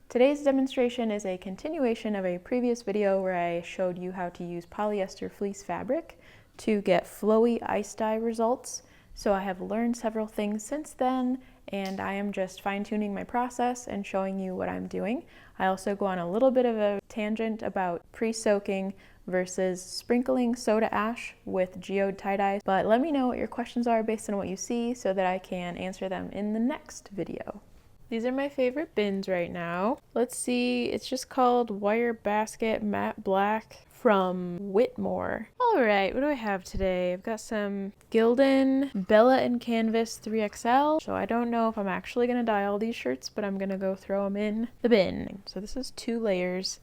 Today's demonstration is a continuation of a previous video where I showed you how to use polyester fleece fabric to get flowy ice dye results. So I have learned several things since then, and I am just fine-tuning my process and showing you what I'm doing. I also go on a little bit of a tangent about pre-soaking versus sprinkling soda ash with geode tie-dye, but let me know what your questions are based on what you see so that I can answer them in the next video. These are my favorite bins right now. Let's see, it's just called Wire Basket Matte Black from Whitmore. All right, what do I have today? I've got some Gildan Bella and Canvas 3XL. So I don't know if I'm actually gonna dye all these shirts, but I'm gonna go throw them in the bin. So this is 2 layers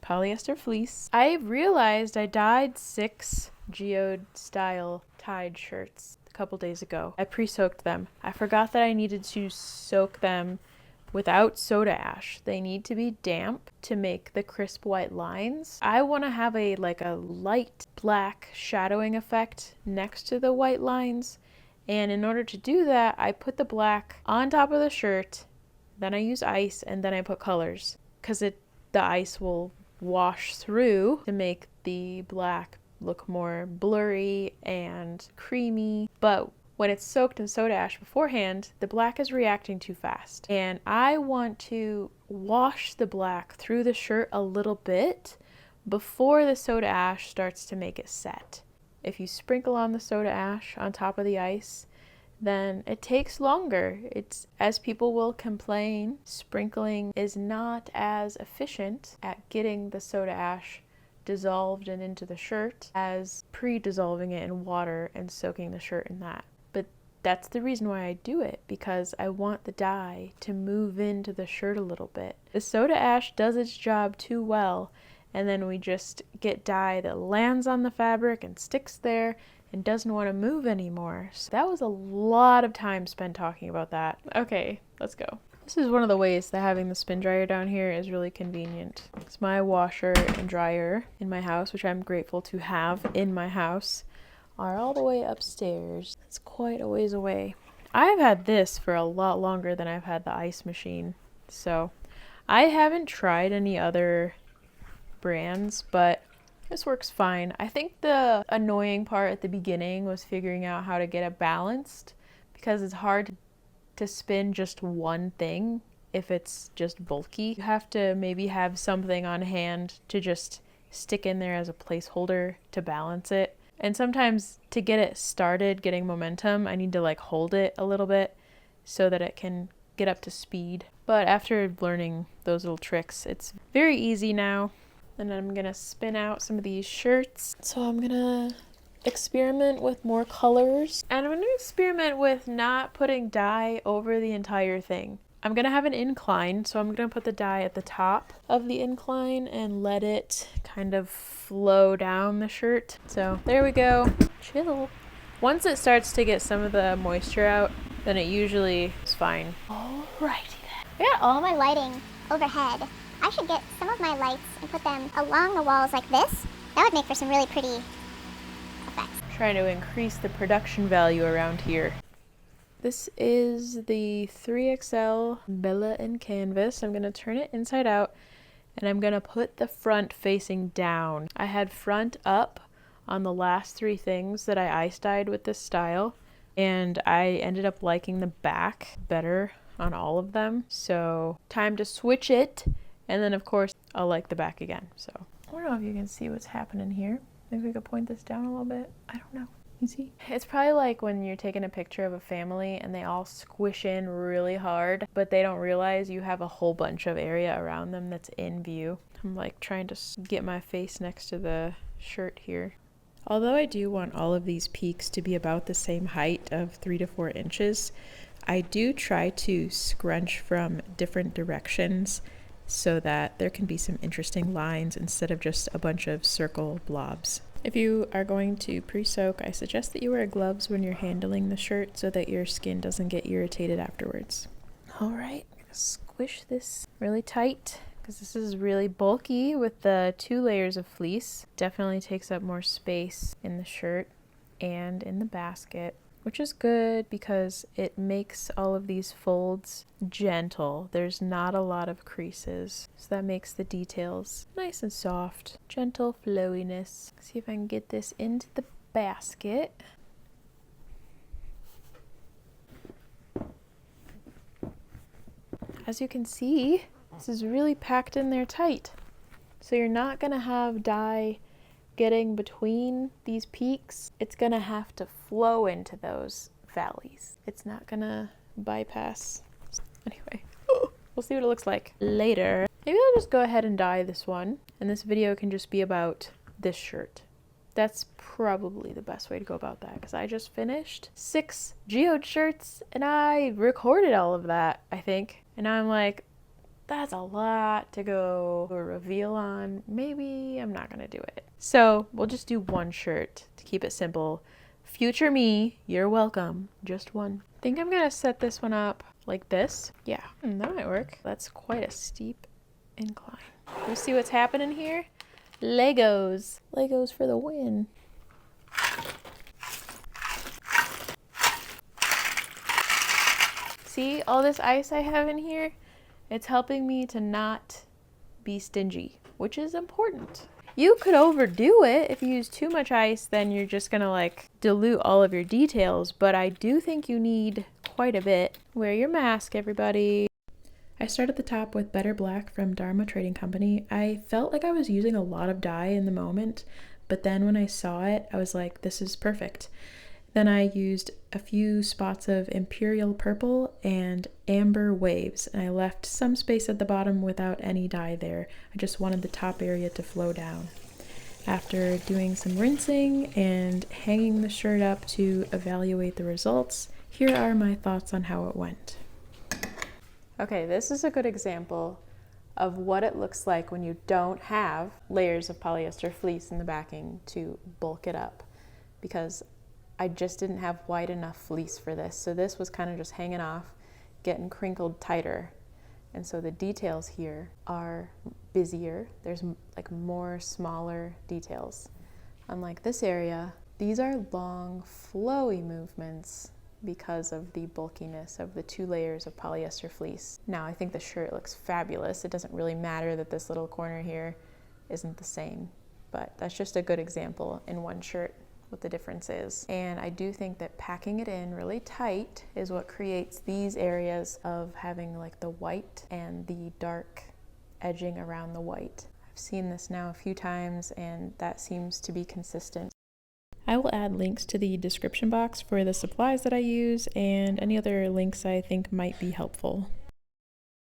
polyester fleece. I realized I dyed 6 geode style tied shirts a couple days ago. I pre-soaked them. I forgot that I needed to soak them without soda ash. They need to be damp to make the crisp white lines. I want to have a light black shadowing effect next to the white lines, and in order to do that I put the black on top of the shirt, then I use ice, and then I put colors because the ice will wash through to make the black look more blurry and creamy. But when it's soaked in soda ash beforehand, the black is reacting too fast. And I want to wash the black through the shirt a little bit before the soda ash starts to make it set. If you sprinkle on the soda ash on top of the ice, then it takes longer. As people will complain, sprinkling is not as efficient at getting the soda ash dissolved and into the shirt as pre-dissolving it in water and soaking the shirt in that. But that's the reason why I do it, because I want the dye to move into the shirt a little bit. The soda ash does its job too well, and then we just get dye that lands on the fabric and sticks there and doesn't want to move anymore. So that was a lot of time spent talking about that. Okay, let's go. This is one of the ways that having the spin dryer down here is really convenient. It's my washer and dryer in my house, which I'm grateful to have in my house, are all the way upstairs. It's quite a ways away. I've had this for a lot longer than I've had the ice machine. So I haven't tried any other brands, but this works fine. I think the annoying part at the beginning was figuring out how to get it balanced, because it's hard to spin just one thing if it's just bulky. You have to maybe have something on hand to just stick in there as a placeholder to balance it. And sometimes to get it started, getting momentum, I need to hold it a little bit so that it can get up to speed. But after learning those little tricks, it's very easy now. And I'm gonna spin out some of these shirts. So I'm gonna experiment with more colors. And I'm gonna experiment with not putting dye over the entire thing. I'm gonna have an incline, so I'm gonna put the dye at the top of the incline and let it kind of flow down the shirt. So there we go. Chill. Once it starts to get some of the moisture out, then it usually is fine. Alrighty then. I got all my lighting overhead. I should get some of my lights and put them along the walls like this. That would make for some really pretty effects. Trying to increase the production value around here. This is the 3XL Bella and Canvas. I'm going to turn it inside out, and I'm going to put the front facing down. I had front up on the last 3 things that I ice dyed with this style, and I ended up liking the back better on all of them. So time to switch it. And then, of course, I'll like the back again. So I don't know if you can see what's happening here. Maybe we could point this down a little bit. I don't know. You see? It's probably like when you're taking a picture of a family and they all squish in really hard, but they don't realize you have a whole bunch of area around them that's in view. I'm trying to get my face next to the shirt here. Although I do want all of these peaks to be about the same height of 3 to 4 inches, I do try to scrunch from different directions so that there can be some interesting lines instead of just a bunch of circle blobs. If you are going to pre-soak, I suggest that you wear gloves when you're handling the shirt so that your skin doesn't get irritated afterwards. All right, I'm gonna squish this really tight because this is really bulky with the 2 layers of fleece. Definitely takes up more space in the shirt and in the basket. which is good because it makes all of these folds gentle. There's not a lot of creases, so that makes the details nice and soft. Gentle flowiness. See if I can get this into the basket. As you can see, this is really packed in there tight. So you're not gonna have dye getting between these peaks. It's gonna have to flow into those valleys. It's not gonna bypass. Anyway, we'll see what it looks like later. Maybe I'll just go ahead and dye this one, and this video can just be about this shirt. That's probably the best way to go about that, because I just finished 6 geode shirts and I recorded all of that, I think. And now I'm like, that's a lot to go a reveal on. Maybe I'm not gonna do it. So we'll just do one shirt to keep it simple. Future me, you're welcome. Just one. I think I'm gonna set this one up like this. Yeah, that might work. That's quite a steep incline. We'll see what's happening here. Legos. Legos for the win. See all this ice I have in here? It's helping me to not be stingy, which is important. You could overdo it. If you use too much ice, then you're just gonna like dilute all of your details, but I do think you need quite a bit. Wear your mask, everybody. I start at the top with Better Black from Dharma Trading Company. I felt like I was using a lot of dye in the moment, but then when I saw it, I was like, this is perfect. Then I used a few spots of Imperial Purple and Amber Waves, and I left some space at the bottom without any dye there. I just wanted the top area to flow down. After doing some rinsing and hanging the shirt up to evaluate the results, here are my thoughts on how it went. Okay, this is a good example of what it looks like when you don't have layers of polyester fleece in the backing to bulk it up, because I just didn't have wide enough fleece for this. So this was kind of just hanging off, getting crinkled tighter. And so the details here are busier. There's like more smaller details. Unlike this area, these are long, flowy movements because of the bulkiness of the 2 layers of polyester fleece. Now I think the shirt looks fabulous. It doesn't really matter that this little corner here isn't the same, but that's just a good example in one shirt what the difference is. And I do think that packing it in really tight is what creates these areas of having like the white and the dark edging around the white. I've seen this now a few times and that seems to be consistent. I will add links to the description box for the supplies that I use and any other links I think might be helpful.